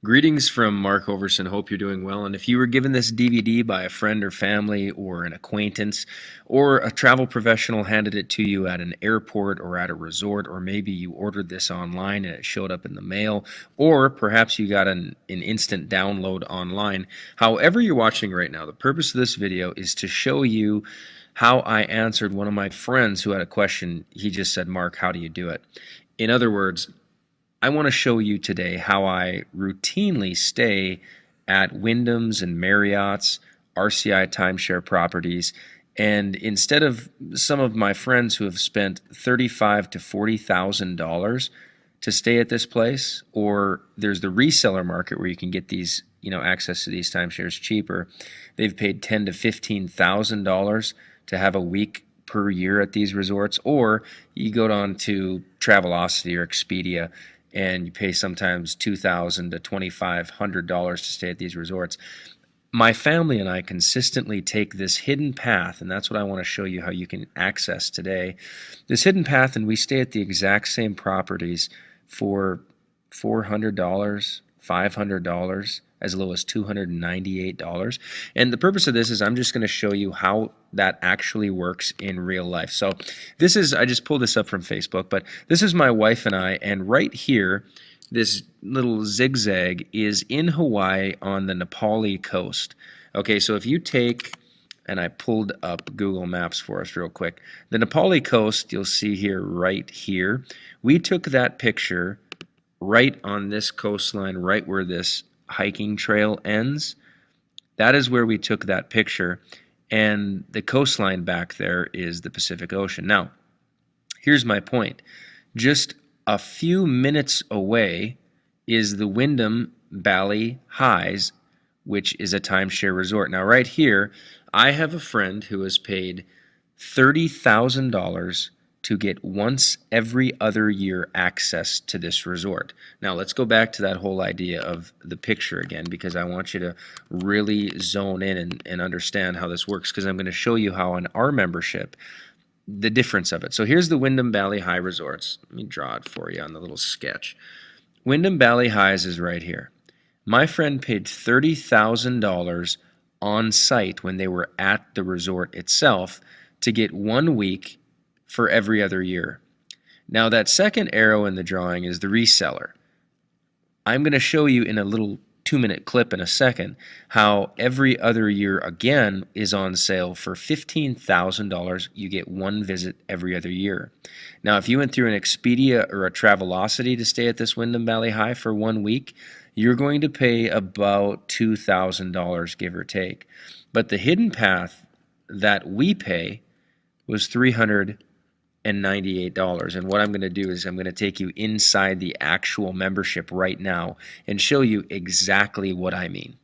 Greetings from Mark Overson. Hope you're doing well. And if you were given this DVD by a friend or family or an acquaintance, or a travel professional handed it to you at an airport or at a resort, or maybe you ordered this online and it showed up in the mail, or perhaps you got an instant download online, however you're watching right now, the purpose of this video is to show you how I answered one of my friends who had a question. He just said, "Mark, how do you do it?" In other words, I want to show you today how I routinely stay at Wyndham's and Marriott's, RCI timeshare properties, and instead of some of my friends who have spent $35,000 to $40,000 to stay at this place, or there's the reseller market where you can get these, access to these timeshares cheaper. They've paid $10,000 to $15,000 to have a week per year at these resorts, or you go down to Travelocity or Expedia and you pay sometimes $2,000 to $2,500 to stay at these resorts. My family and I consistently take this hidden path, and that's what I want to show you how you can access today. This hidden path, and we stay at the exact same properties for $400, $500, as low as $298. And the purpose of this is I'm just going to show you how that actually works in real life. So this is, I just pulled this up from Facebook, but this is my wife and I, and right here, this little zigzag is in Hawaii on the Nepali coast. Okay, so if you take, and I pulled up Google Maps for us real quick, the Nepali coast, you'll see here, right here. We took that picture right on this coastline, right where this hiking trail ends. That is where we took that picture, and the coastline back there is the Pacific Ocean. Now, here's my point. Just a few minutes away is the Wyndham Bali Highs, which is a timeshare resort. Now, right here, I have a friend who has paid $30,000 to get once every other year access to this resort. Now, let's go back to that whole idea of the picture again, because I want you to really zone in and understand how this works, because I'm going to show you how on our membership, the difference of it. So here's the Wyndham Bali High Resorts. Let me draw it for you on the little sketch. Wyndham Bali Highs is right here. My friend paid $30,000 on site when they were at the resort itself to get 1 week for every other year. Now that second arrow in the drawing is the reseller. I'm going to show you in a little 2-minute clip in a second how every other year again is on sale for $15,000. You get 1 visit every other year. Now if you went through an Expedia or a Travelocity to stay at this Wyndham Valley High for 1 week, you're going to pay about $2,000, give or take. But the hidden path that we pay was $398. And what I'm going to do is I'm going to take you inside the actual membership right now and show you exactly what I mean.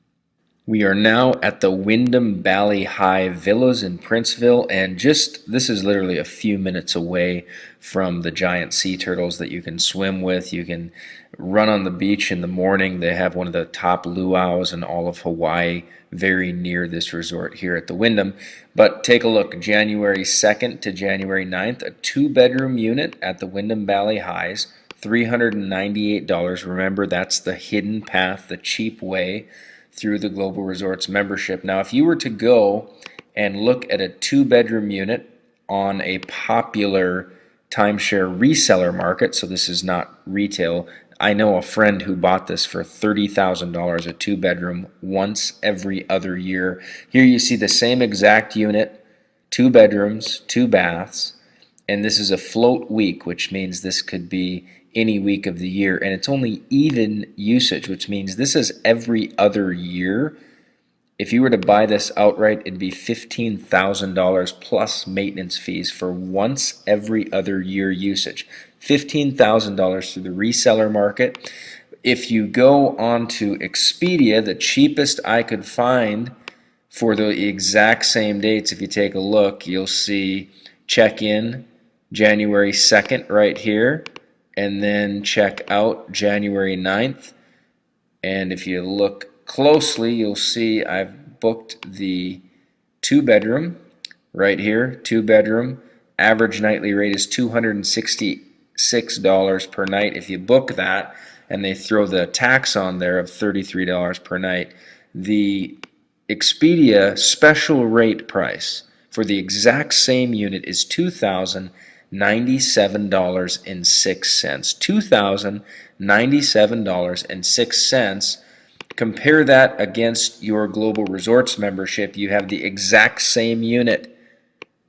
We are now at the Wyndham Bali High Villas in Princeville, and this is literally a few minutes away from the giant sea turtles that you can swim with. You can run on the beach in the morning. They have one of the top luau's in all of Hawaii very near this resort here at the Wyndham. But take a look, January 2nd to January 9th, a 2-bedroom unit at the Wyndham Bali Highs, $398. Remember, that's the hidden path, the cheap way through the Global Resorts membership. Now, if you were to go and look at a 2-bedroom unit on a popular timeshare reseller market, so this is not retail, I know a friend who bought this for $30,000, a 2-bedroom, once every other year. Here you see the same exact unit, 2 bedrooms, 2 baths, and this is a float week, which means this could be any week of the year, and it's only even usage, which means this is every other year. If you were to buy this outright, it'd be $15,000 plus maintenance fees for once every other year usage. $15,000 through the reseller market. If you go on to Expedia, the cheapest I could find for the exact same dates, if you take a look, you'll see check-in January 2nd right here, and then check out January 9th. And if you look closely, you'll see I've booked the 2-bedroom right here, 2-bedroom. Average nightly rate is $266 per night. If you book that, and they throw the tax on there of $33 per night, the Expedia special rate price for the exact same unit is $2,097.06. $2,097.06. Compare that against your Global Resorts membership. You have the exact same unit.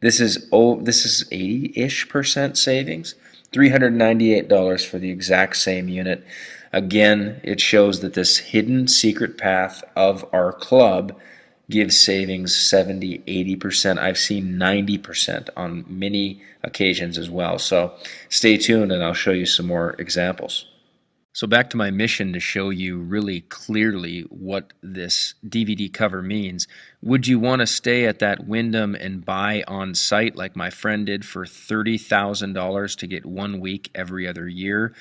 This is 80-ish% savings. $398 for the exact same unit. Again, it shows that this hidden secret path of our club gives savings 70-80%. I've seen 90% on many occasions as well. So stay tuned and I'll show you some more examples. So back to my mission to show you really clearly what this DVD cover means. Would you want to stay at that Wyndham and buy on site like my friend did for $30,000 to get 1 week every other year?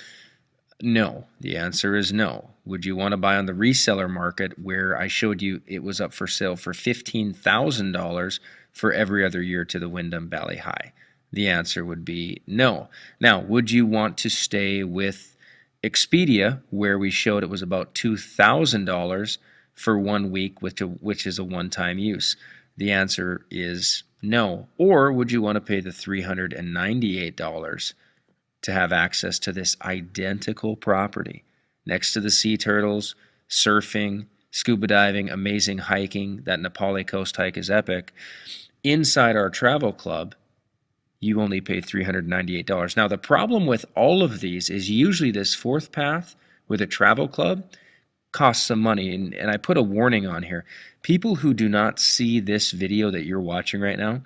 No. The answer is no. Would you want to buy on the reseller market where I showed you it was up for sale for $15,000 for every other year to the Wyndham Valley High? The answer would be no. Now, would you want to stay with Expedia, where we showed it was about $2,000 for 1 week, which is a one-time use? The answer is no. Or would you want to pay the $398 to have access to this identical property next to the sea turtles, surfing, scuba diving, amazing hiking? That Nepali coast hike is epic. Inside our travel club, you only pay $398. Now, the problem with all of these is usually this fourth path with a travel club costs some money. And I put a warning on here. People who do not see this video that you're watching right now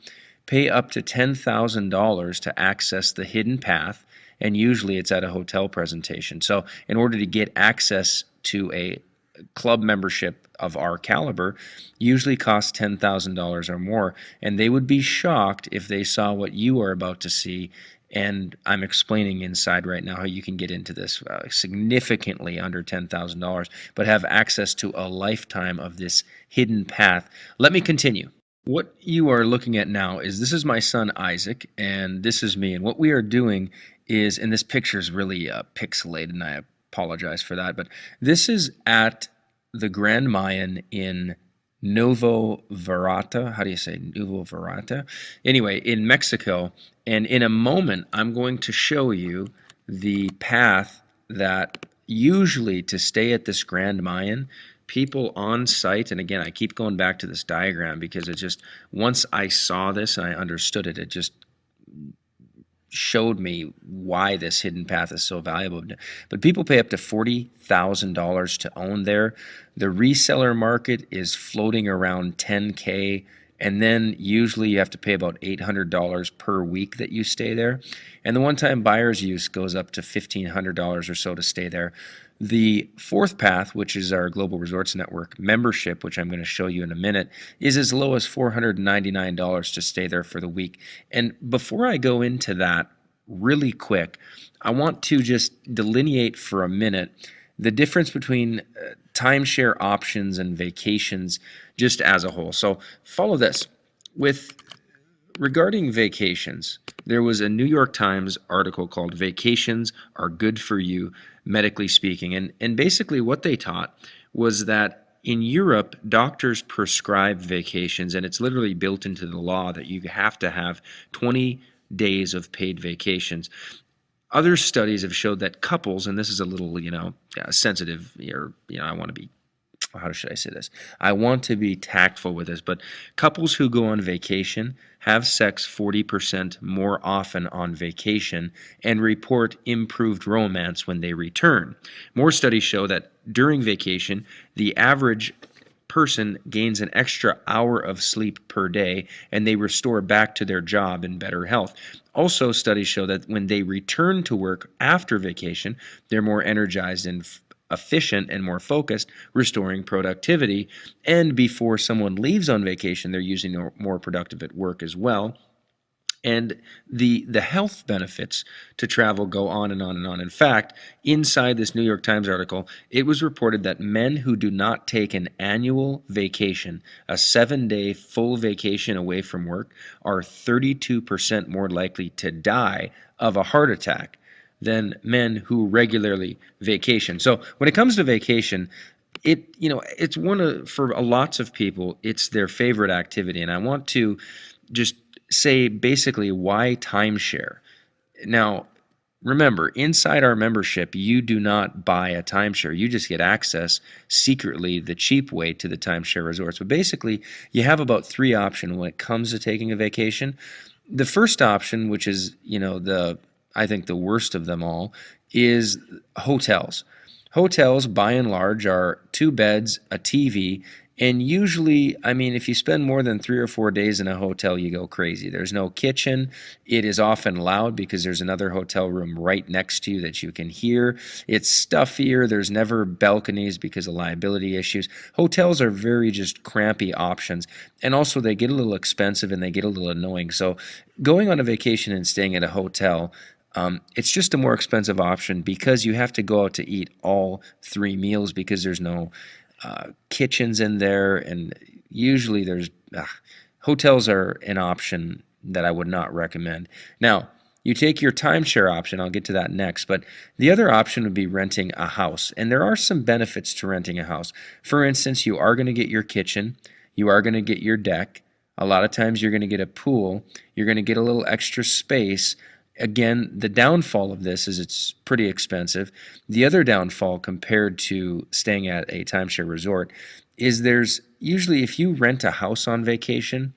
pay up to $10,000 to access the hidden path, and usually it's at a hotel presentation. So in order to get access to a club membership of our caliber usually costs $10,000 or more, and they would be shocked if they saw what you are about to see. And I'm explaining inside right now how you can get into this significantly under $10,000, but have access to a lifetime of this hidden path. Let me continue. What you are looking at now is this is my son Isaac, and this is me. And what we are doing is, and this picture is really pixelated, and I apologize for that, but this is at the Grand Mayan in Nuevo Vallarta. How do you say Nuevo Vallarta? Anyway, in Mexico. And in a moment, I'm going to show you the path that usually to stay at this Grand Mayan, people on site, and again, I keep going back to this diagram because it just, once I saw this and I understood it, it just showed me why this hidden path is so valuable. But people pay up to $40,000 to own there. The reseller market is floating around $10K, and then usually you have to pay about $800 per week that you stay there. And the one-time buyer's use goes up to $1,500 or so to stay there. The fourth path, which is our Global Resorts Network membership, which I'm going to show you in a minute, is as low as $499 to stay there for the week. And before I go into that really quick, I want to just delineate for a minute the difference between timeshare options and vacations just as a whole. So follow this. Regarding vacations, there was a New York Times article called "Vacations Are Good for You, Medically Speaking." And basically what they taught was that in Europe, doctors prescribe vacations, and it's literally built into the law that you have to have 20 days of paid vacations. Other studies have showed that couples, and this is a little, sensitive, or, I want to be, how should I say this? I want to be tactful with this, but couples who go on vacation have sex 40% more often on vacation and report improved romance when they return. More studies show that during vacation, the average person gains an extra hour of sleep per day, and they restore back to their job in better health. Also, studies show that when they return to work after vacation, they're more energized and efficient and more focused, restoring productivity. And before someone leaves on vacation, they're usually more productive at work as well. And the health benefits to travel go on and on and on. In fact, inside this New York Times article, it was reported that men who do not take an annual vacation, a 7-day full vacation away from work, are 32% more likely to die of a heart attack than men who regularly vacation. So when it comes to vacation, it's for lots of people, it's their favorite activity. And I want to just say basically why timeshare. Now, remember, inside our membership, you do not buy a timeshare. You just get access secretly, the cheap way, to the timeshare resorts. But basically, you have about three options when it comes to taking a vacation. The first option, which is, I think the worst of them all, is hotels. Hotels, by and large, are two beds, a TV, and usually, I mean, if you spend more than 3 or 4 days in a hotel, you go crazy. There's no kitchen. It is often loud because there's another hotel room right next to you that you can hear. It's stuffier. There's never balconies because of liability issues. Hotels are very just crampy options. And also, they get a little expensive and they get a little annoying. So, going on a vacation and staying at a hotel, it's just a more expensive option because you have to go out to eat all three meals because there's no kitchens in there, and usually hotels are an option that I would not recommend. Now, you take your timeshare option, I'll get to that next, but the other option would be renting a house, and there are some benefits to renting a house. For instance, you are going to get your kitchen, you are going to get your deck, a lot of times you're going to get a pool, you're going to get a little extra space. Again, the downfall of this is it's pretty expensive. The other downfall compared to staying at a timeshare resort is there's usually, if you rent a house on vacation,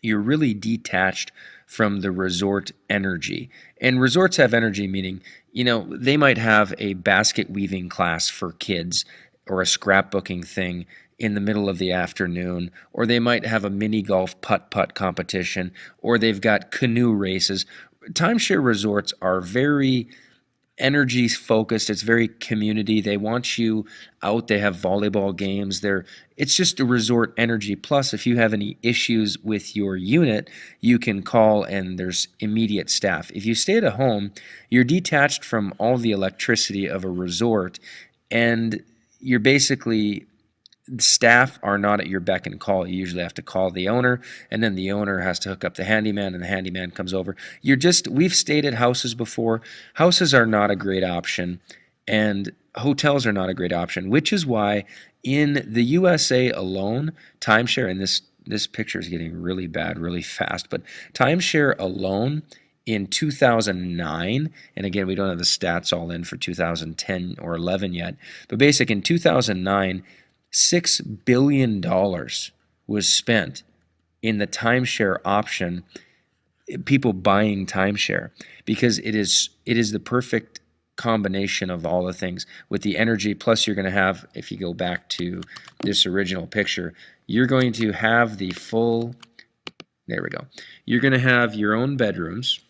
you're really detached from the resort energy. And resorts have energy, meaning, they might have a basket weaving class for kids or a scrapbooking thing in the middle of the afternoon, or they might have a mini golf putt-putt competition, or they've got canoe races. Timeshare resorts are very energy focused. It's very community. They want you out. They have volleyball games. It's just a resort energy. Plus, if you have any issues with your unit, you can call and there's immediate staff. If you stay at a home, you're detached from all the electricity of a resort, and you're basically, staff are not at your beck and call. You usually have to call the owner, and then the owner has to hook up the handyman, and the handyman comes over. We've stayed at houses before. Houses are not a great option, and hotels are not a great option, which is why in the USA alone, timeshare, and this picture is getting really bad really fast, but timeshare alone in 2009, and again, we don't have the stats all in for 2010 or 11 yet, but in 2009, $6 billion was spent in the timeshare option, people buying timeshare, because it is the perfect combination of all the things with the energy. Plus, you're going to have, if you go back to this original picture, you're going to have the full, there we go. You're going to have your own bedrooms.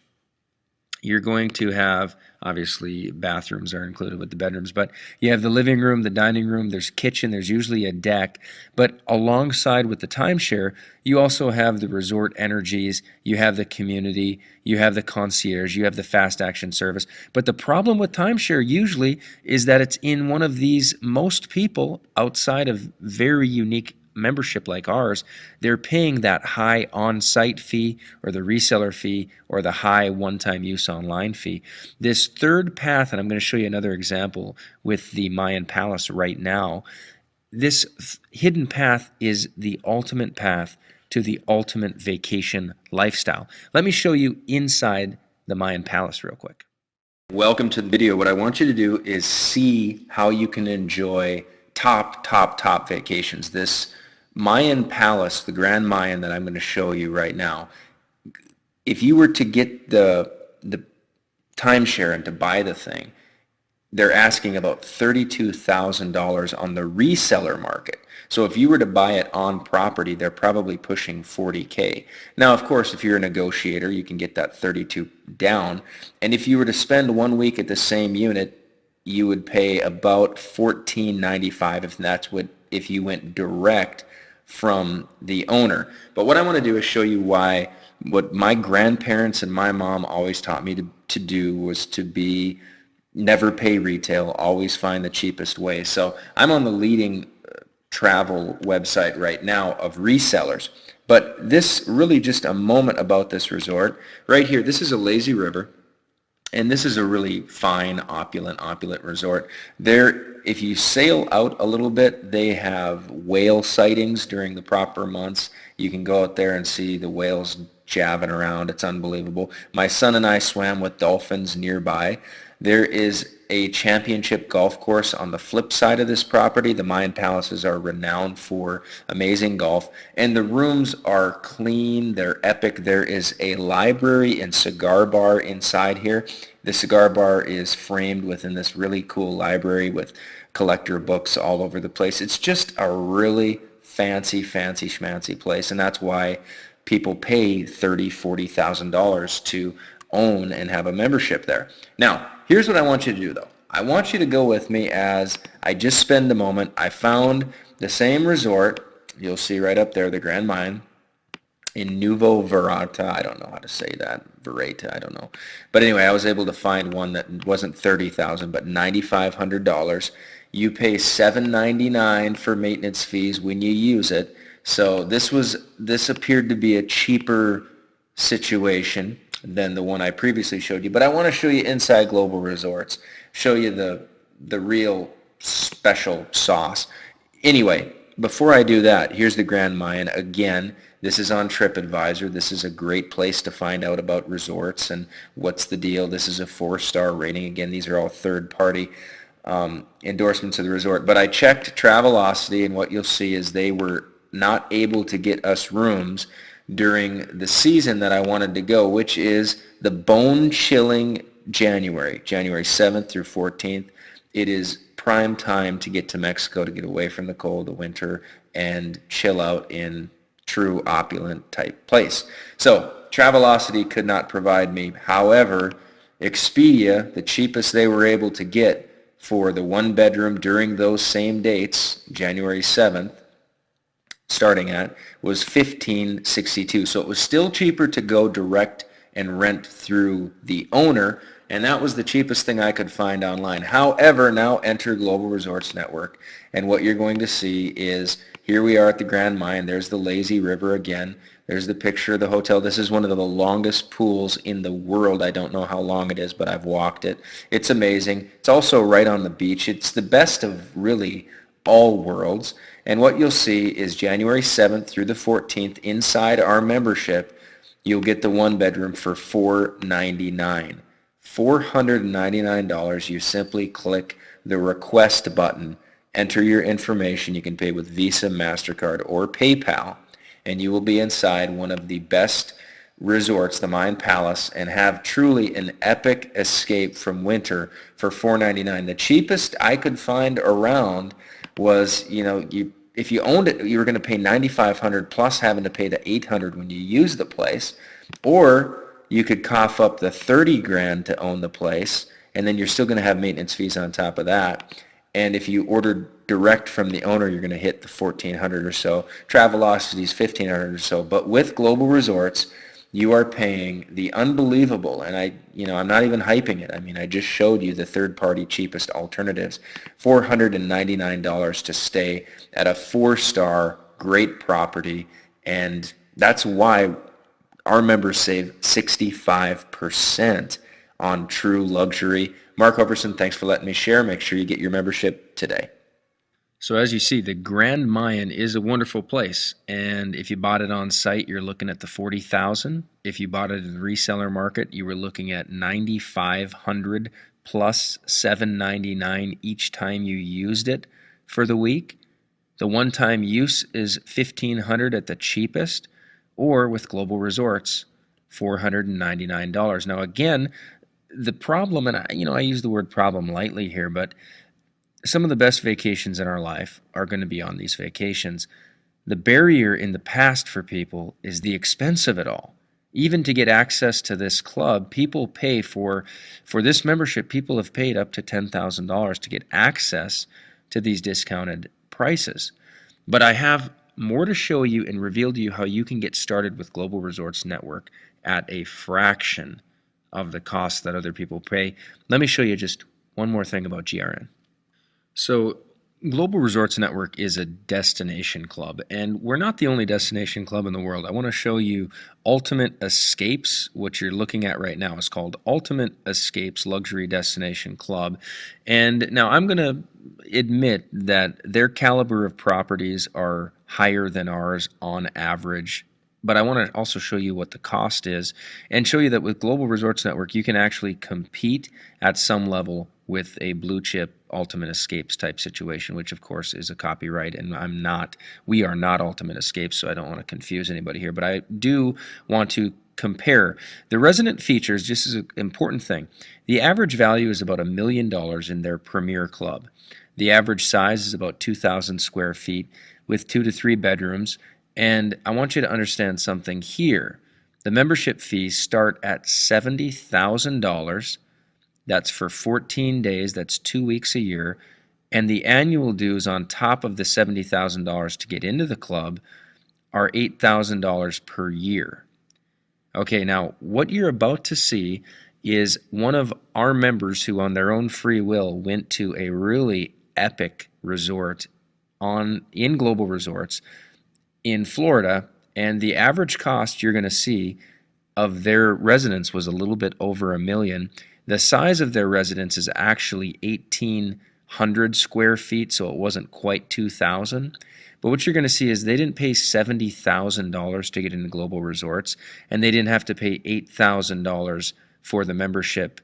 You're going to have, obviously, bathrooms are included with the bedrooms, but you have the living room, the dining room, there's kitchen, there's usually a deck. But alongside with the timeshare, you also have the resort energies, you have the community, you have the concierge, you have the fast action service. But the problem with timeshare usually is that it's in one of these, most people outside of very unique membership like ours, they're paying that high on-site fee or the reseller fee or the high one-time use online fee. This third path, and I'm going to show you another example with the Mayan Palace right now, this hidden path is the ultimate path to the ultimate vacation lifestyle. Let me show you inside the Mayan Palace real quick. Welcome to the video. What I want you to do is see how you can enjoy top vacations. This Mayan Palace, the Grand Mayan that I'm going to show you right now, if you were to get the timeshare and to buy the thing, they're asking about $32,000 on the reseller market. So if you were to buy it on property, they're probably pushing $40K. Now, of course, if you're a negotiator, you can get that 32 down. And if you were to spend 1 week at the same unit, you would pay about $14.95 if you went direct from the owner. But what I want to do is show you what my grandparents and my mom always taught me to do was to never pay retail, always find the cheapest way. So I'm on the leading travel website right now of resellers. But this really just a moment about this resort. Right here, this is a lazy river. And this is a really fine, opulent resort. There, if you sail out a little bit, they have whale sightings during the proper months. You can go out there and see the whales jabbing around. It's unbelievable. My son and I swam with dolphins nearby. There is a championship golf course on the flip side of this property. The Mayan Palaces are renowned for amazing golf, and the rooms are clean. They're epic. There is a library and cigar bar inside here. The cigar bar is framed within this really cool library with collector books all over the place. It's just a really fancy schmancy place, and that's why people pay $30,000-$40,000 to own and have a membership there. Now, here's what I want you to do, though. I want you to go with me as I just spend a moment. I found the same resort. You'll see right up there, the Grand Mayan in Nuevo Verata. I don't know how to say that. Verata, I don't know. But anyway, I was able to find one that wasn't $30,000, but $9,500. You pay $799 for maintenance fees when you use it. So this appeared to be a cheaper situation than the one I previously showed you. But I want to show you inside Global Resorts, show you the real special sauce. Anyway, before I do that, here's the Grand Mayan. Again, this is on TripAdvisor. This is a great place to find out about resorts and what's the deal. This is a 4-star rating. Again, these are all third-party endorsements of the resort. But I checked Travelocity, and what you'll see is they were not able to get us rooms during the season that I wanted to go, which is the bone-chilling January 7th through 14th. It is prime time to get to Mexico, to get away from the cold, the winter, and chill out in true opulent type place. So Travelocity could not provide me. However, Expedia, the cheapest they were able to get for the one bedroom during those same dates, January 7th, starting at, was $1,562. So it was still cheaper to go direct and rent through the owner, and that was the cheapest thing I could find online. However, now enter Global Resorts Network, and what you're going to see is, here we are at the Grand Mayan. There's the lazy river again. There's the picture of the hotel. This is one of the longest pools in the world. I don't know how long it is, but I've walked it. It's amazing. It's also right on the beach. It's the best of really all worlds. And what you'll see is January 7th through the 14th, inside our membership, you'll get the one bedroom for $499. $499. You simply click the request button, enter your information. You can pay with Visa, MasterCard, or PayPal, and you will be inside one of the best resorts, the Mayan Palace, and have truly an epic escape from winter for $499. The cheapest I could find around was, if you owned it, you were going to pay $9,500 plus having to pay the $800 when you use the place, or you could cough up the $30,000 to own the place, and then you're still going to have maintenance fees on top of that. And if you ordered direct from the owner, you're going to hit the $1,400 or so. Travelocity's $1,500 or so. But with Global Resorts, you are paying the unbelievable, and I'm not even hyping it. I mean, I just showed you the third-party cheapest alternatives, $499 to stay at a 4-star great property, and that's why our members save 65% on true luxury. Mark Overson, thanks for letting me share. Make sure you get your membership today. So as you see, the Grand Mayan is a wonderful place, and if you bought it on site, you're looking at the $40,000. If you bought it in the reseller market, you were looking at $9,500 plus $799 each time you used it for the week. The one-time use is $1,500 at the cheapest, or with Global Resorts, $499. Now again, the problem, and I use the word problem lightly here, but some of the best vacations in our life are going to be on these vacations. The barrier in the past for people is the expense of it all. Even to get access to this club, people pay for this membership, people have paid up to $10,000 to get access to these discounted prices. But I have more to show you and reveal to you how you can get started with Global Resorts Network at a fraction of the cost that other people pay. Let me show you just one more thing about GRN. So Global Resorts Network is a destination club, and we're not the only destination club in the world. I want to show you Ultimate Escapes. What you're looking at right now is called Ultimate Escapes Luxury Destination Club. And now I'm going to admit that their caliber of properties are higher than ours on average. But I want to also show you what the cost is and show you that with Global Resorts Network, you can actually compete at some level with a blue chip Ultimate Escapes type situation, which of course is a copyright, and we are not Ultimate Escapes, so I don't want to confuse anybody here, but I do want to compare. The resident features, just as an important thing, the average value is about $1 million in their premier club. The average size is about 2,000 square feet with 2 to 3 bedrooms. And I want you to understand something here. The membership fees start at $70,000. That's for 14 days. That's 2 weeks a year. And the annual dues on top of the $70,000 to get into the club are $8,000 per year. Okay, now what you're about to see is one of our members who on their own free will went to a really epic resort in Global Resorts in Florida, and the average cost you're going to see of their residence was a little bit over $1 million. The size of their residence is actually 1,800 square feet, so it wasn't quite 2,000. But what you're going to see is they didn't pay $70,000 to get into Global Resorts, and they didn't have to pay $8,000 for the membership,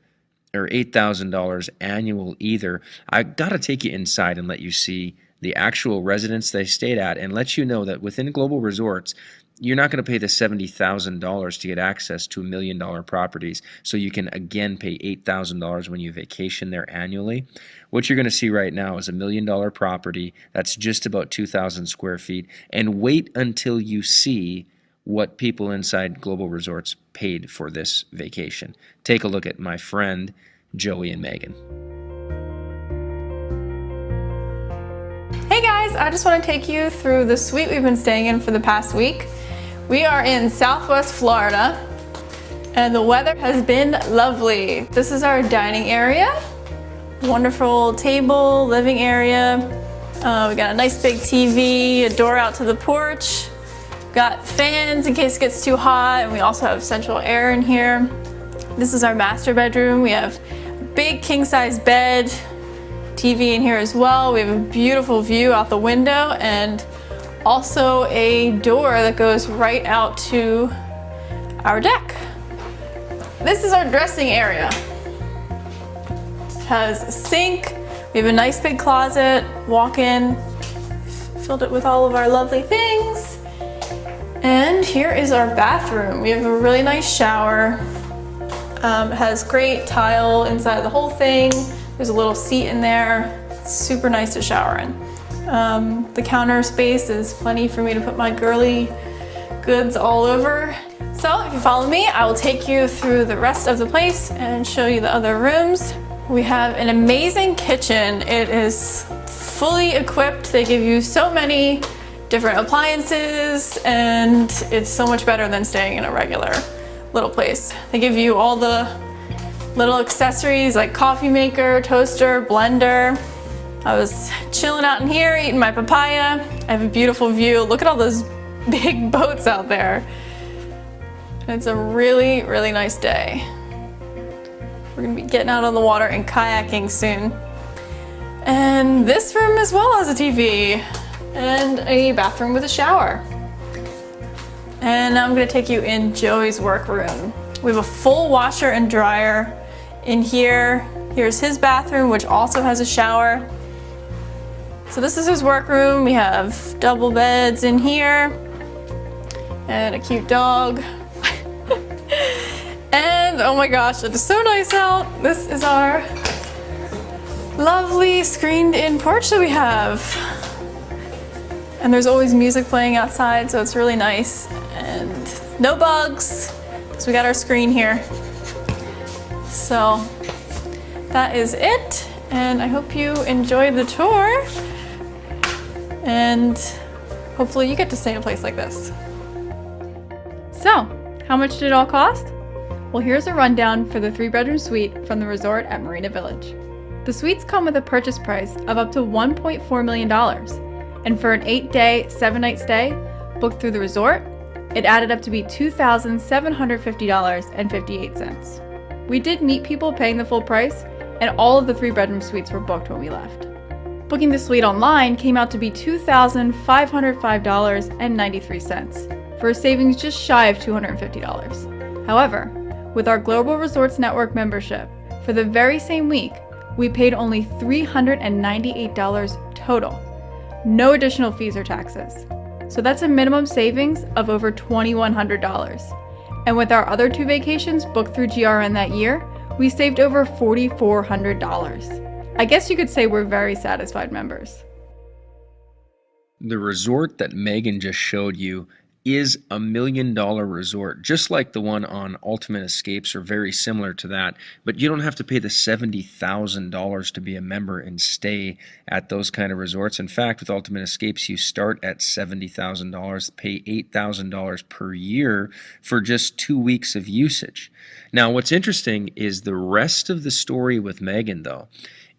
or $8,000 annual either. I got to take you inside and let you see the actual residence they stayed at and let you know that within Global Resorts, you're not going to pay the $70,000 to get access to $1 million properties, so you can again pay $8,000 when you vacation there annually. What you're going to see right now is $1 million property that's just about 2,000 square feet, and wait until you see what people inside Global Resorts paid for this vacation. Take a look at my friend Joey and Megan. Hey guys, I just want to take you through the suite we've been staying in for the past week. We are in Southwest Florida and the weather has been lovely. This is our dining area. Wonderful table, living area. We got a nice big TV, a door out to the porch. Got fans in case it gets too hot, and we also have central air in here. This is our master bedroom. We have a big king-size bed, TV in here as well. We have a beautiful view out the window and also a door that goes right out to our deck. This is our dressing area. It has a sink. We have a nice big closet, walk-in, filled it with all of our lovely things. And here is our bathroom. We have a really nice shower. It has great tile inside the whole thing. There's a little seat in there. It's super nice to shower in. The counter space is plenty for me to put my girly goods all over. So if you follow me, I will take you through the rest of the place and show you the other rooms. We have an amazing kitchen. It is fully equipped. They give you so many different appliances, and it's so much better than staying in a regular little place. They give you all the little accessories like coffee maker, toaster, blender. I was chilling out in here eating my papaya. I have a beautiful view. Look at all those big boats out there. It's a really, really nice day. We're gonna be getting out on the water and kayaking soon. And this room as well has a TV and a bathroom with a shower. And now I'm gonna take you in Joey's workroom. We have a full washer and dryer in here. Here's his bathroom, which also has a shower. So this is his workroom. We have double beds in here and a cute dog. And oh my gosh, it is so nice out. This is our lovely screened-in porch that we have. And there's always music playing outside, so it's really nice. And no bugs, because we got our screen here. So that is it. And I hope you enjoyed the tour. And hopefully you get to stay in a place like this. So, how much did it all cost? Well, here's a rundown for the 3-bedroom suite from the resort at Marina Village. The suites come with a purchase price of up to $1.4 million, and for an 8-day, 7-night stay booked through the resort, it added up to be $2,750.58. We did meet people paying the full price, and all of the 3-bedroom suites were booked when we left. Booking the suite online came out to be $2,505.93, for a savings just shy of $250. However, with our Global Resorts Network membership, for the very same week, we paid only $398 total. No additional fees or taxes. So that's a minimum savings of over $2,100. And with our other 2 vacations booked through GRN that year, we saved over $4,400. I guess you could say we're very satisfied members. The resort that Megan just showed you is a $1 million resort, just like the one on Ultimate Escapes, or very similar to that, but you don't have to pay the $70,000 to be a member and stay at those kind of resorts. In fact, with Ultimate Escapes, you start at $70,000, pay $8,000 per year for just 2 weeks of usage. Now, what's interesting is the rest of the story with Megan, though,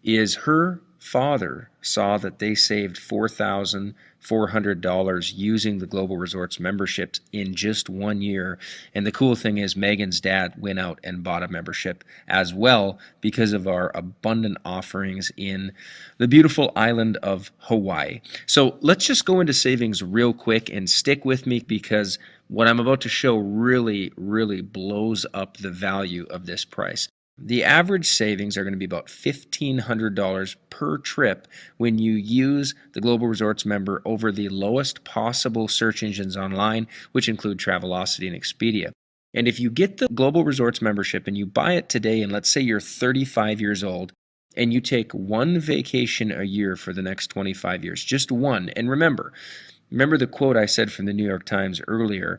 is her father saw that they saved $4,400 using the Global Resorts memberships in just 1 year. And the cool thing is Megan's dad went out and bought a membership as well because of our abundant offerings in the beautiful island of Hawaii. So let's just go into savings real quick and stick with me, because what I'm about to show really, really blows up the value of this price. The average savings are going to be about $1,500 per trip when you use the Global Resorts member over the lowest possible search engines online, which include Travelocity and Expedia. And if you get the Global Resorts membership and you buy it today, and let's say you're 35 years old, and you take 1 vacation a year for the next 25 years, just one. And remember the quote I said from the New York Times earlier,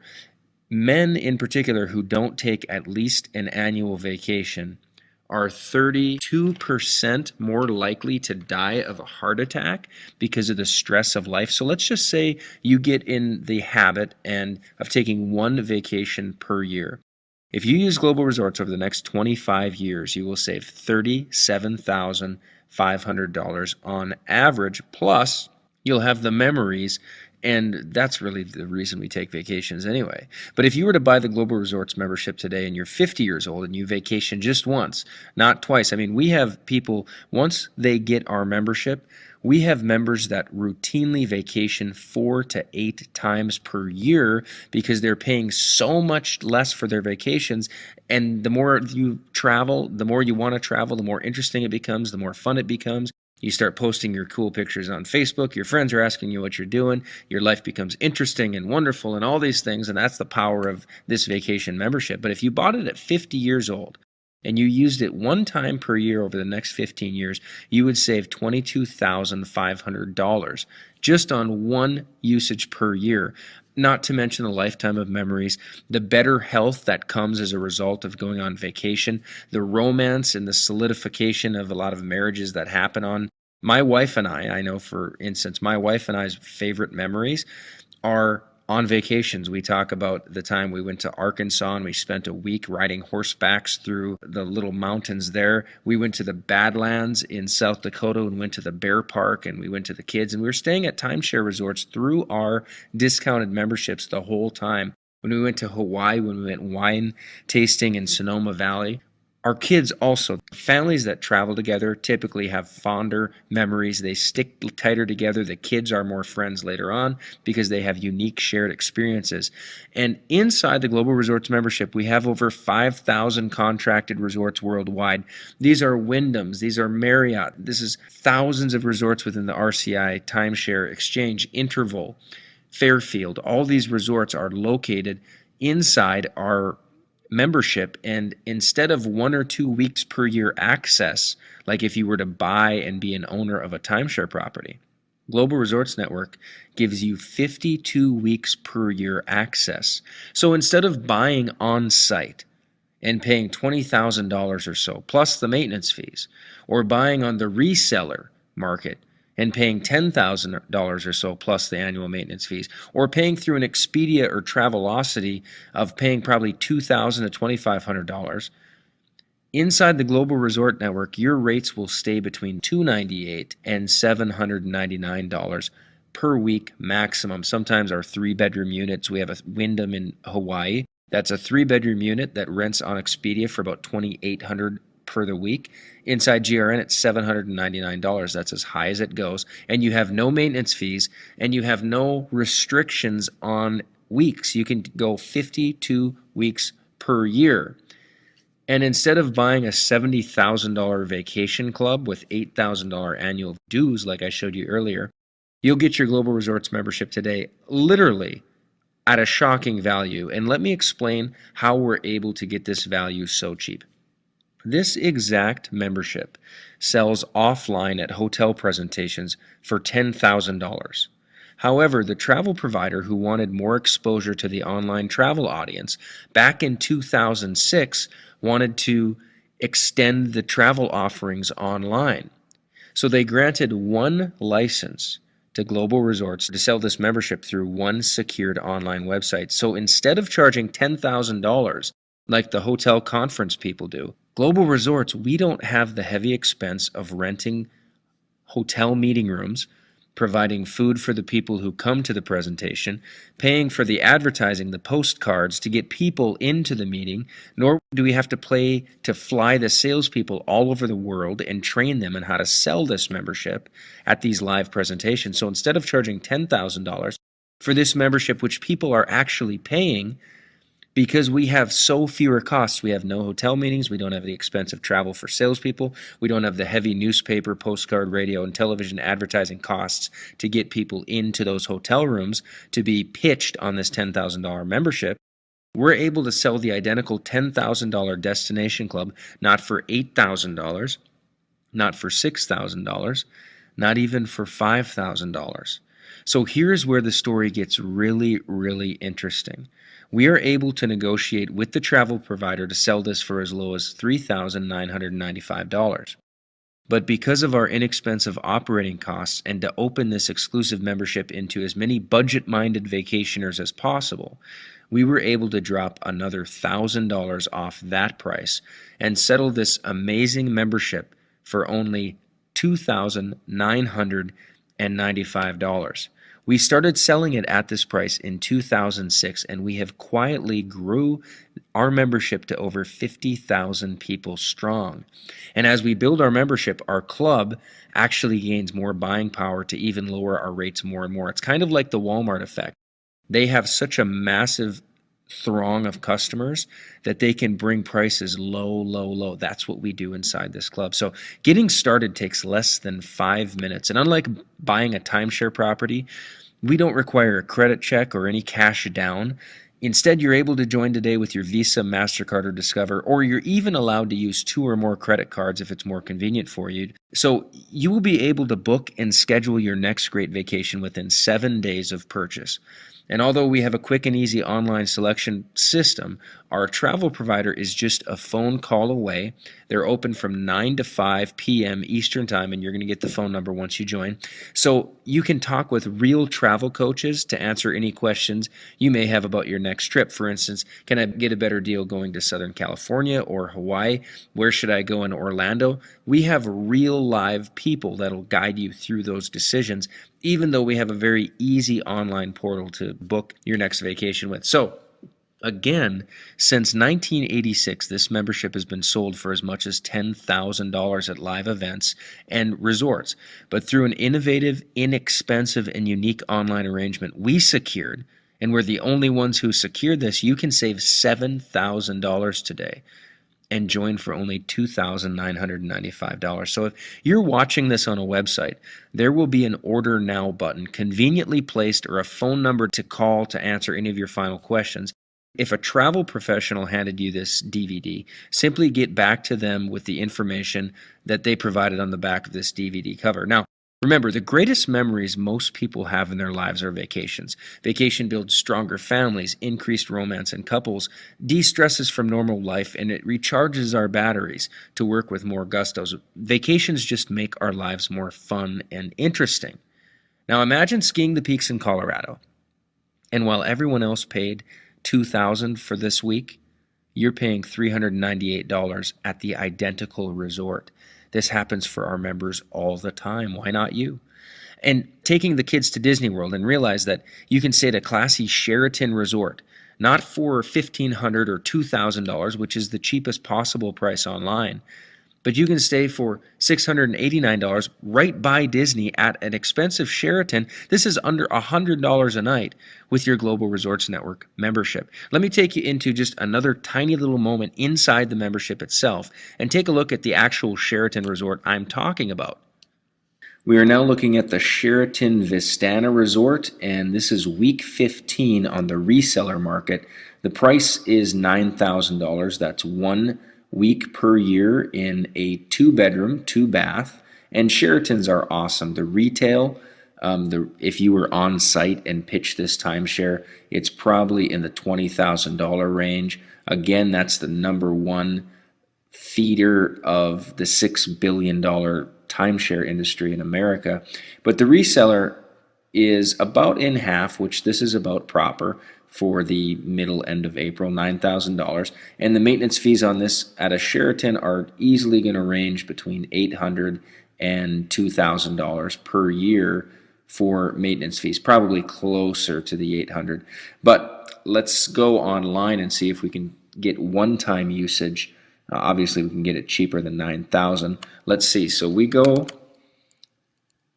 men in particular who don't take at least an annual vacation are 32% more likely to die of a heart attack because of the stress of life. So let's just say you get in the habit of taking 1 vacation per year. If you use Global Resorts over the next 25 years, you will save $37,500 on average, plus you'll have the memories. And that's really the reason we take vacations anyway. But if you were to buy the Global Resorts membership today and you're 50 years old and you vacation just once, not twice. I mean, we have people, once they get our membership, we have members that routinely vacation 4 to 8 times per year because they're paying so much less for their vacations. And the more you travel, the more you want to travel, the more interesting it becomes, the more fun it becomes. You start posting your cool pictures on Facebook. Your friends are asking you what you're doing. Your life becomes interesting and wonderful and all these things, and that's the power of this vacation membership. But if you bought it at 50 years old and you used it 1 time per year over the next 15 years, you would save $22,500 just on 1 usage per year. Not to mention the lifetime of memories, the better health that comes as a result of going on vacation, the romance and the solidification of a lot of marriages that happen on. My wife and I know for instance, my wife and I's favorite memories are on vacations. We talk about the time we went to Arkansas and we spent a week riding horsebacks through the little mountains there. We went to the Badlands in South Dakota and went to the Bear Park, and we went to the kids, and we were staying at timeshare resorts through our discounted memberships the whole time. When we went to Hawaii, when we went wine tasting in Sonoma Valley, our kids also, families that travel together typically have fonder memories. They stick tighter together. The kids are more friends later on because they have unique shared experiences. And inside the Global Resorts membership, we have over 5,000 contracted resorts worldwide. These are Wyndhams. These are Marriott. This is thousands of resorts within the RCI, Timeshare, Exchange, Interval, Fairfield. All these resorts are located inside our membership, and instead of 1 or 2 weeks per year access, like if you were to buy and be an owner of a timeshare property, Global Resorts Network gives you 52 weeks per year access. So instead of buying on site and paying $20,000 or so, plus the maintenance fees, or buying on the reseller market and paying $10,000 or so plus the annual maintenance fees, or paying through an Expedia or Travelocity of paying probably $2,000 to $2,500, Inside the Global Resort Network, your rates will stay between $298 and $799 per week maximum. Sometimes our 3-bedroom units, we have a Wyndham in Hawaii. That's a 3-bedroom unit that rents on Expedia for about $2,800 per the week. Inside GRN, it's $799. That's as high as it goes. And you have no maintenance fees, and you have no restrictions on weeks. You can go 52 weeks per year. And instead of buying a $70,000 vacation club with $8,000 annual dues, like I showed you earlier, you'll get your Global Resorts membership today literally at a shocking value. And let me explain how we're able to get this value so cheap. This exact membership sells offline at hotel presentations for $10,000. However, the travel provider who wanted more exposure to the online travel audience back in 2006 wanted to extend the travel offerings online. So they granted one license to Global Resorts to sell this membership through one secured online website. So instead of charging $10,000 like the hotel conference people do, Global Resorts, we don't have the heavy expense of renting hotel meeting rooms, providing food for the people who come to the presentation, paying for the advertising, the postcards to get people into the meeting, nor do we have to pay to fly the salespeople all over the world and train them on how to sell this membership at these live presentations. So instead of charging $10,000 for this membership, which people are actually paying, because we have so fewer costs. We have no hotel meetings. We don't have the expense of travel for salespeople. We don't have the heavy newspaper, postcard, radio, and television advertising costs to get people into those hotel rooms to be pitched on this $10,000 membership. We're able to sell the identical $10,000 destination club not for $8,000, not for $6,000, not even for $5,000. So here's where the story gets really, really interesting. We are able to negotiate with the travel provider to sell this for as low as $3,995. But because of our inexpensive operating costs and to open this exclusive membership into as many budget-minded vacationers as possible, we were able to drop another $1,000 off that price and settle this amazing membership for only $2,995. We started selling it at this price in 2006, and we have quietly grew our membership to over 50,000 people strong. And as we build our membership, our club actually gains more buying power to even lower our rates more and more. It's kind of like the Walmart effect. They have such a massive throng of customers that they can bring prices low, low, low. That's what we do inside this club. So getting started takes less than 5 minutes. And unlike buying a timeshare property, we don't require a credit check or any cash down. Instead, you're able to join today with your Visa, MasterCard, or Discover, or you're even allowed to use 2 or more credit cards if it's more convenient for you. So you will be able to book and schedule your next great vacation within 7 days of purchase. And although we have a quick and easy online selection system, our travel provider is just a phone call away. They're open from 9 to 5 p.m. Eastern Time, and you're going to get the phone number once you join. So you can talk with real travel coaches to answer any questions you may have about your next trip. For instance, can I get a better deal going to Southern California or Hawaii? Where should I go in Orlando? We have real live people that'll guide you through those decisions, even though we have a very easy online portal to book your next vacation with. So again, since 1986, this membership has been sold for as much as $10,000 at live events and resorts. But through an innovative, inexpensive, and unique online arrangement we secured, and we're the only ones who secured this, you can save $7,000 today and join for only $2,995. So if you're watching this on a website, there will be an Order Now button conveniently placed or a phone number to call to answer any of your final questions. If a travel professional handed you this DVD, simply get back to them with the information that they provided on the back of this DVD cover. Now, remember, the greatest memories most people have in their lives are vacations. Vacation builds stronger families, increased romance in couples, de-stresses from normal life, and it recharges our batteries to work with more gustos. Vacations just make our lives more fun and interesting. Now imagine skiing the peaks in Colorado, and while everyone else paid $2,000 for this week, you're paying $398 at the identical resort. This happens for our members all the time. Why not you? And taking the kids to Disney World, and realize that you can stay at a classy Sheraton resort, not for $1,500 or $2,000, which is the cheapest possible price online, but you can stay for $689 right by Disney at an expensive Sheraton. This is under $100 a night with your Global Resorts Network membership. Let me take you into just another tiny little moment inside the membership itself and take a look at the actual Sheraton resort I'm talking about. We are now looking at the Sheraton Vistana Resort, and this is week 15 on the reseller market. The price is $9,000. That's 1 week per year in a 2-bedroom, 2-bath. And Sheratons are awesome. The retail, if you were on site and pitched this timeshare, it's probably in the $20,000 range. Again, that's the number one feeder of the $6 billion timeshare industry in America. But the reseller is about in half, which this is about proper for the middle end of April, $9,000. And the maintenance fees on this at a Sheraton are easily going to range between $800 and $2,000 per year for maintenance fees, probably closer to the 800. But let's go online and see if we can get one-time usage. Obviously, we can get it cheaper than $9,000. Let's see. So we go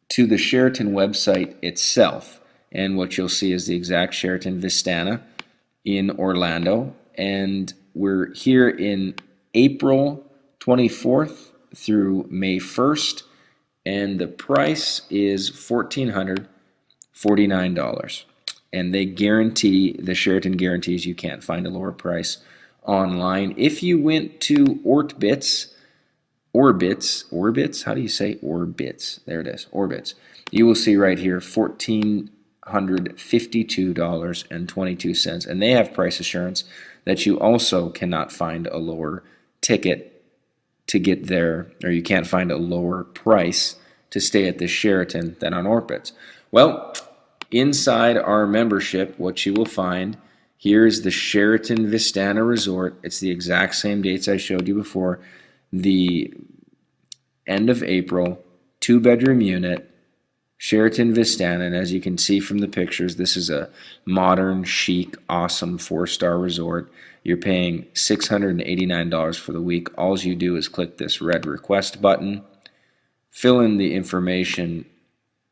to the Sheraton website itself, and what you'll see is the exact Sheraton Vistana in Orlando. And we're here in April 24th through May 1st, and the price is $1,449. And they guarantee, the Sheraton guarantees, you can't find a lower price online. If you went to Orbitz, how do you say Orbitz? There it is, Orbitz. You will see right here $1,452.22, and they have price assurance that you also cannot find a lower ticket to get there, or you can't find a lower price to stay at the Sheraton than on Orbitz. Well, inside our membership, what you will find, here's the Sheraton Vistana Resort. It's the exact same dates I showed you before. The end of April, 2-bedroom unit, Sheraton Vistana. And as you can see from the pictures, this is a modern, chic, awesome 4-star resort. You're paying $689 for the week. All you do is click this red request button, fill in the information.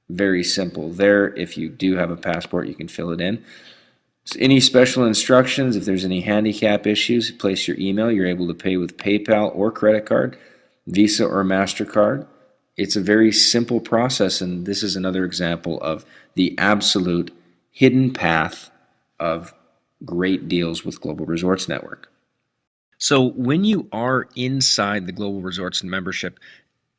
Very simple there. If you do have a passport, you can fill it in. So any special instructions, if there's any handicap issues, place your email. You're able to pay with PayPal or credit card, Visa or MasterCard. It's a very simple process, and this is another example of the absolute hidden path of great deals with Global Resorts Network. So when you are inside the Global Resorts membership,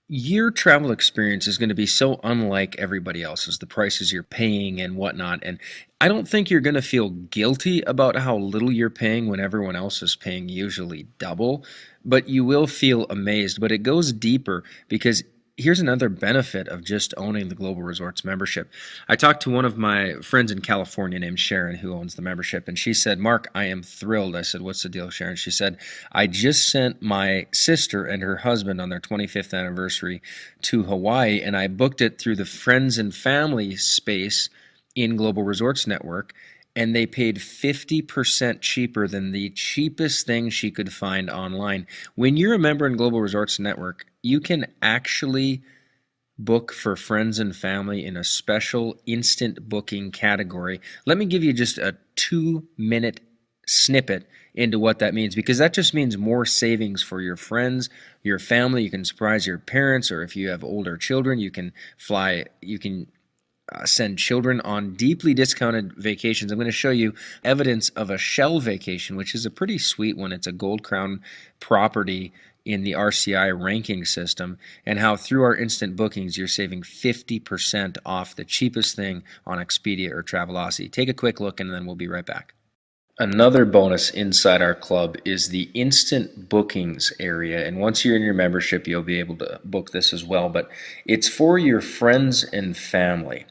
your travel experience is going to be so unlike everybody else's, the prices you're paying and whatnot. And I don't think you're going to feel guilty about how little you're paying when everyone else is paying usually double, but you will feel amazed. But it goes deeper, because here's another benefit of just owning the Global Resorts membership. I talked to one of my friends in California named Sharon, who owns the membership, and she said, "Mark, I am thrilled." I said, "What's the deal, Sharon?" She said, "I just sent my sister and her husband on their 25th anniversary to Hawaii, and I booked it through the friends and family space in Global Resorts Network, and they paid 50% cheaper than the cheapest thing she could find online." When you're a member in Global Resorts Network, you can actually book for friends and family in a special instant booking category. Let me give you just a 2-minute snippet into what that means, because that just means more savings for your friends, your family. You can surprise your parents, or if you have older children, you can send children on deeply discounted vacations. I'm going to show you evidence of a shell vacation, which is a pretty sweet one. It's a Gold Crown property in the RCI ranking system, and how through our instant bookings you're saving 50% off the cheapest thing on Expedia or Travelocity. Take a quick look, and then we'll be right back. Another bonus inside our club is the instant bookings area, and once you're in your membership, you'll be able to book this as well, but it's for your friends and family.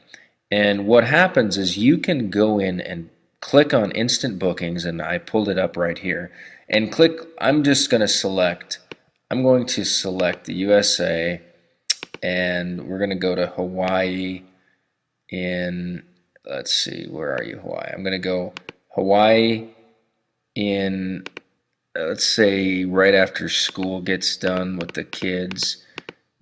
And what happens is you can go in and click on instant bookings, and I pulled it up right here, and click, I'm going to select the USA, and we're going to go to Hawaii in, let's see, where are you, Hawaii? I'm going to go Hawaii in, let's say, right after school gets done with the kids,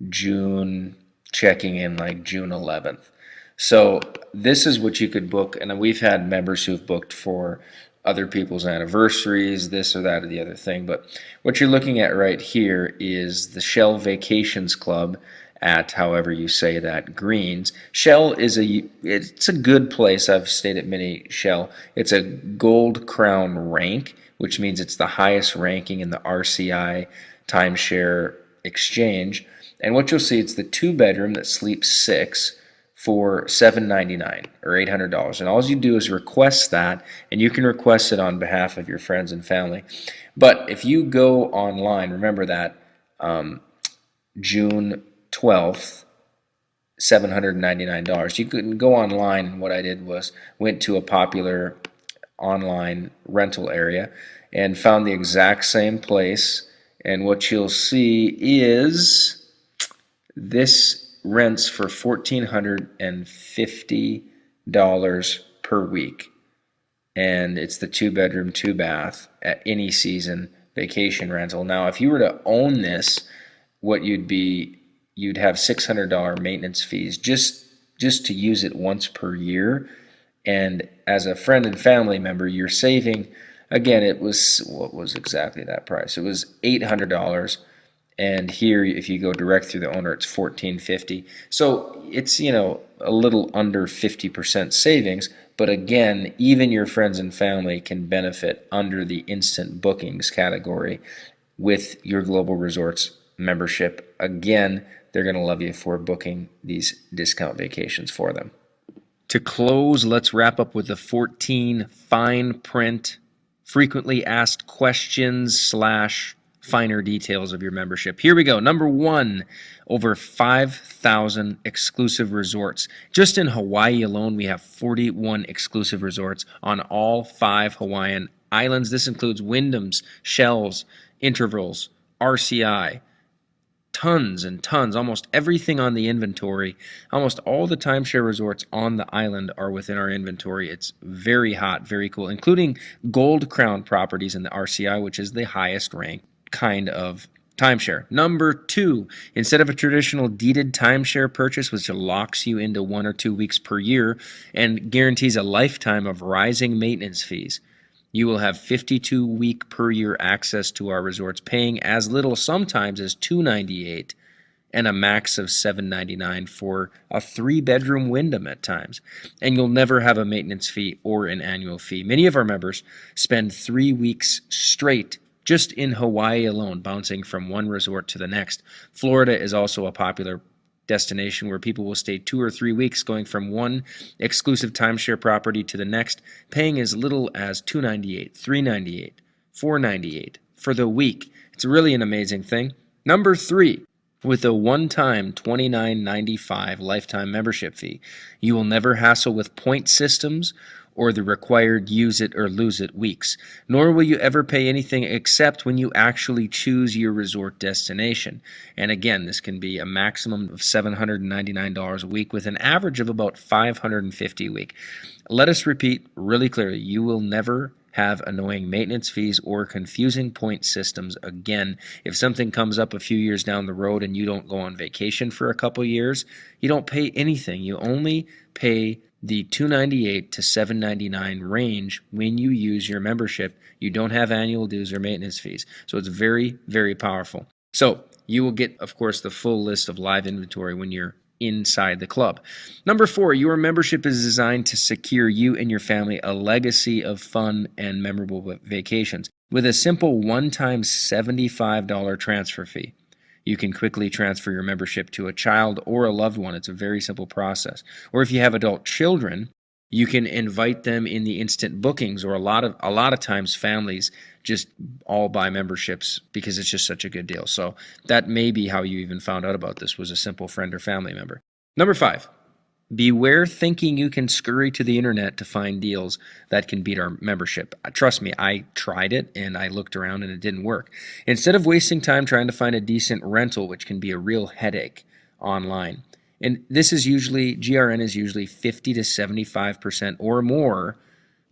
June, checking in like June 11th. So this is what you could book, and we've had members who've booked for other people's anniversaries, this or that or the other thing. But what you're looking at right here is the Shell Vacations Club at, however you say that, Greens. Shell is it's a good place. I've stayed at many Shell. It's a gold crown rank, which means it's the highest ranking in the RCI timeshare exchange. And what you'll see, it's the 2-bedroom that sleeps 6 for $799 or $800. And all you do is request that, and you can request it on behalf of your friends and family. But if you go online, remember that June 12th, $799. You can go online, and what I did was went to a popular online rental area and found the exact same place. And what you'll see is this rents for $1,450 per week. And it's the 2-bedroom, 2-bath at any season vacation rental. Now, if you were to own this, what you'd have $600 maintenance fees just to use it once per year. And as a friend and family member, you're saving, again, what was exactly that price? It was $800. And here, if you go direct through the owner, it's $1,450. So it's, a little under 50% savings. But again, even your friends and family can benefit under the instant bookings category with your Global Resorts membership. Again, they're going to love you for booking these discount vacations for them. To close, let's wrap up with the 14 fine print, frequently asked questions / finer details of your membership. Here we go. Number 1, over 5,000 exclusive resorts. Just in Hawaii alone, we have 41 exclusive resorts on all 5 Hawaiian islands. This includes Wyndhams, Shells, Intervals, RCI, tons and tons, almost everything on the inventory. Almost all the timeshare resorts on the island are within our inventory. It's very hot, very cool, including Gold Crown properties in the RCI, which is the highest ranked kind of timeshare. Number 2, instead of a traditional deeded timeshare purchase, which locks you into 1 or 2 weeks per year and guarantees a lifetime of rising maintenance fees, you will have 52-week per year access to our resorts, paying as little sometimes as $298 and a max of $799 for a 3-bedroom Wyndham at times. And you'll never have a maintenance fee or an annual fee. Many of our members spend 3 weeks straight just in Hawaii alone, bouncing from one resort to the next. Florida is also a popular destination where people will stay 2 or 3 weeks, going from one exclusive timeshare property to the next, paying as little as $298, $398, $498 for the week. It's really an amazing thing. Number 3, with a one-time $29.95 lifetime membership fee, you will never hassle with point systems or the required use it or lose it weeks, nor will you ever pay anything except when you actually choose your resort destination. And again, this can be a maximum of $799 a week with an average of about $550 a week. Let us repeat really clearly, you will never have annoying maintenance fees or confusing point systems again. If something comes up a few years down the road and you don't go on vacation for a couple years, you don't pay anything. You only pay the $298 to $799 range when you use your membership. You don't have annual dues or maintenance fees. So it's very, very powerful. So you will get, of course, the full list of live inventory when you're inside the club. Number 4, your membership is designed to secure you and your family a legacy of fun and memorable vacations. With a simple one-time $75 transfer fee, you can quickly transfer your membership to a child or a loved one. It's a very simple process. Or if you have adult children, you can invite them in the instant bookings, or a lot of times families just all buy memberships because it's just such a good deal. So that may be how you even found out about this, was a simple friend or family member. Number 5, Beware thinking you can scurry to the internet to find deals that can beat our membership. Trust me, I tried it and I looked around and it didn't work. Instead of wasting time trying to find a decent rental, which can be a real headache online, and this is usually, GRN is usually 50 to 75% or more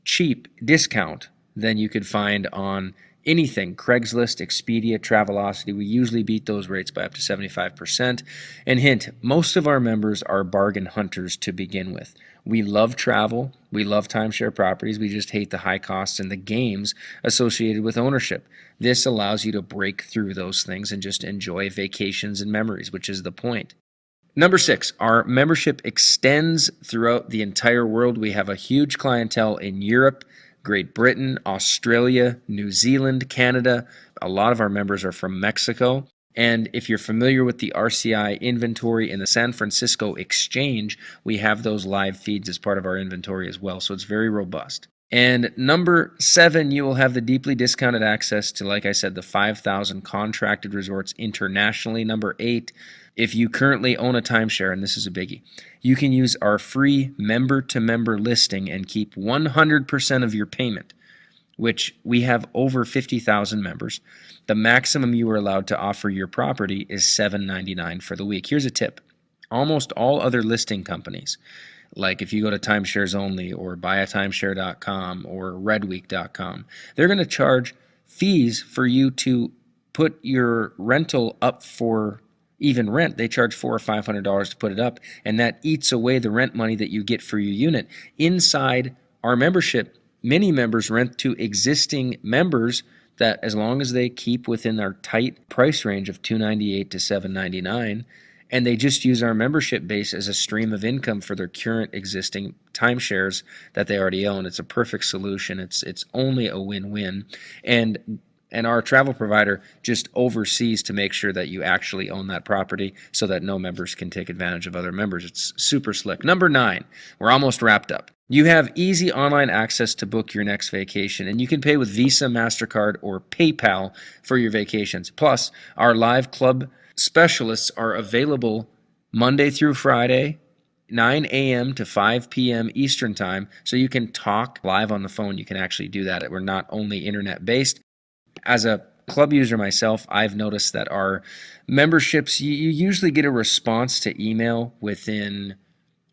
cheap discount than you could find on anything. Craigslist, Expedia, Travelocity, we usually beat those rates by up to 75%. And hint, most of our members are bargain hunters to begin with. We love travel, we love timeshare properties, we just hate the high costs and the games associated with ownership. This allows you to break through those things and just enjoy vacations and memories, which is the point. Number 6, our membership extends throughout the entire world. We have a huge clientele in Europe, Great Britain, Australia, New Zealand, Canada. A lot of our members are from Mexico. And if you're familiar with the RCI inventory in the San Francisco Exchange, we have those live feeds as part of our inventory as well. So it's very robust. And number 7, you will have the deeply discounted access to, like I said, the 5,000 contracted resorts internationally. Number 8, if you currently own a timeshare, and this is a biggie, you can use our free member-to-member listing and keep 100% of your payment, which we have over 50,000 members. The maximum you are allowed to offer your property is $7.99 for the week. Here's a tip. Almost all other listing companies, like if you go to Timeshares Only or buyatimeshare.com or redweek.com, they're going to charge fees for you to put your rental up for even rent. They charge $400 or $500 to put it up, and that eats away the rent money that you get for your unit. Inside our membership, many members rent to existing members that, as long as they keep within our tight price range of $298 to $799, and they just use our membership base as a stream of income for their current existing timeshares that they already own. It's a perfect solution. It's only a win-win. And our travel provider just oversees to make sure that you actually own that property so that no members can take advantage of other members. It's super slick. Number 9, we're almost wrapped up. You have easy online access to book your next vacation, and you can pay with Visa, MasterCard, or PayPal for your vacations. Plus, our live club specialists are available Monday through Friday, 9 a.m. to 5 p.m. Eastern Time, so you can talk live on the phone. You can actually do that. We're not only internet-based. As a club user myself, I've noticed that our memberships, you usually get a response to email within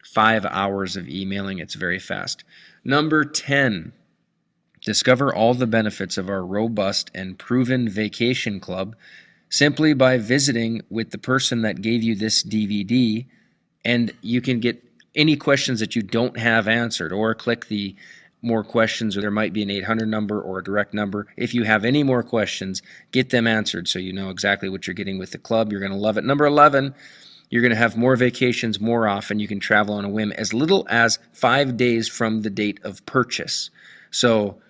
5 hours of emailing. It's very fast. Number 10, discover all the benefits of our robust and proven vacation club simply by visiting with the person that gave you this DVD, and you can get any questions that you don't have answered, or click the more questions, or there might be an 800 number or a direct number. If you have any more questions, get them answered so you know exactly what you're getting with the club. You're going to love it. Number 11, you're going to have more vacations more often. You can travel on a whim as little as 5 days from the date of purchase. So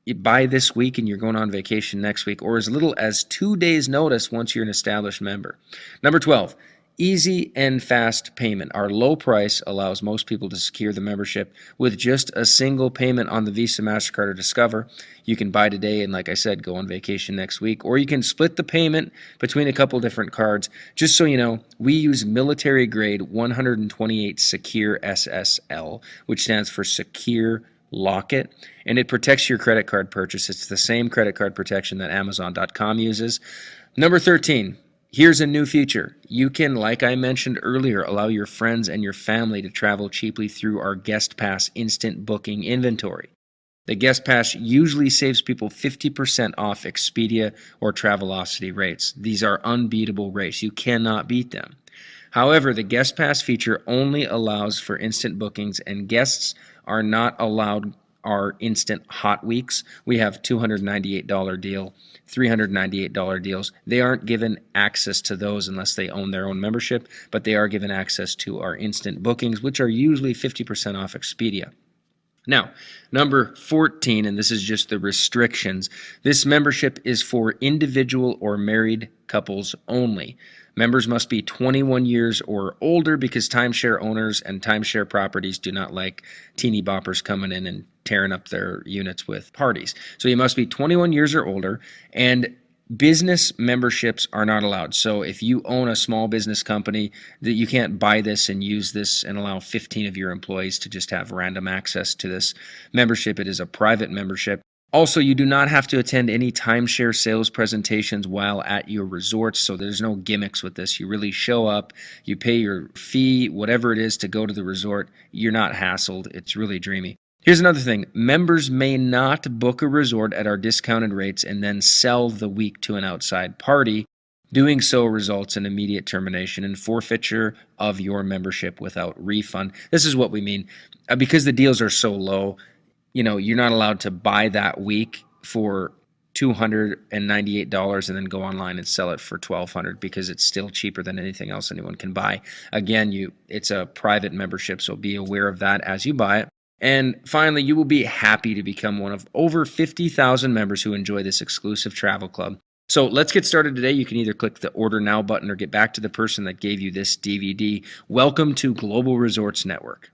you buy this week and you're going on vacation next week, or as little as 2 days notice once you're an established member. Number 12, easy and fast payment. Our low price allows most people to secure the membership with just a single payment on the Visa, MasterCard, or Discover. You can buy today and, like I said, go on vacation next week, or you can split the payment between a couple different cards. Just so you know, we use military grade 128 Secure SSL, which stands for Secure Locket, and it protects your credit card purchase. It's the same credit card protection that Amazon.com uses. Number 13, here's a new feature. You can, like I mentioned earlier, allow your friends and your family to travel cheaply through our Guest Pass instant booking inventory. The Guest Pass usually saves people 50% off Expedia or Travelocity rates. These are unbeatable rates. You cannot beat them. However, the Guest Pass feature only allows for instant bookings, and guests are not allowed our instant hot weeks. We have $298 deal, $398 deals. They aren't given access to those unless they own their own membership, but they are given access to our instant bookings, which are usually 50% off Expedia. Now, number 14, and this is just the restrictions. This membership is for individual or married couples only. Members must be 21 years or older, because timeshare owners and timeshare properties do not like teeny boppers coming in and tearing up their units with parties. So you must be 21 years or older, and Business memberships are not allowed. So if you own a small business company, that you can't buy this and use this and allow 15 of your employees to just have random access to this membership. It is a private membership. Also, you do not have to attend any timeshare sales presentations while at your resorts, so there's no gimmicks with this. You really show up, you pay your fee, whatever it is to go to the resort. You're not hassled. It's really dreamy. Here's another thing. Members may not book a resort at our discounted rates and then sell the week to an outside party. Doing so results in immediate termination and forfeiture of your membership without refund. This is what we mean. Because the deals are so low, you're not allowed to buy that week for $298 and then go online and sell it for $1,200 because it's still cheaper than anything else anyone can buy. Again, it's a private membership, so be aware of that as you buy it. And finally, you will be happy to become one of over 50,000 members who enjoy this exclusive travel club. So let's get started today. You can either click the Order Now button or get back to the person that gave you this DVD. Welcome to Global Resorts Network.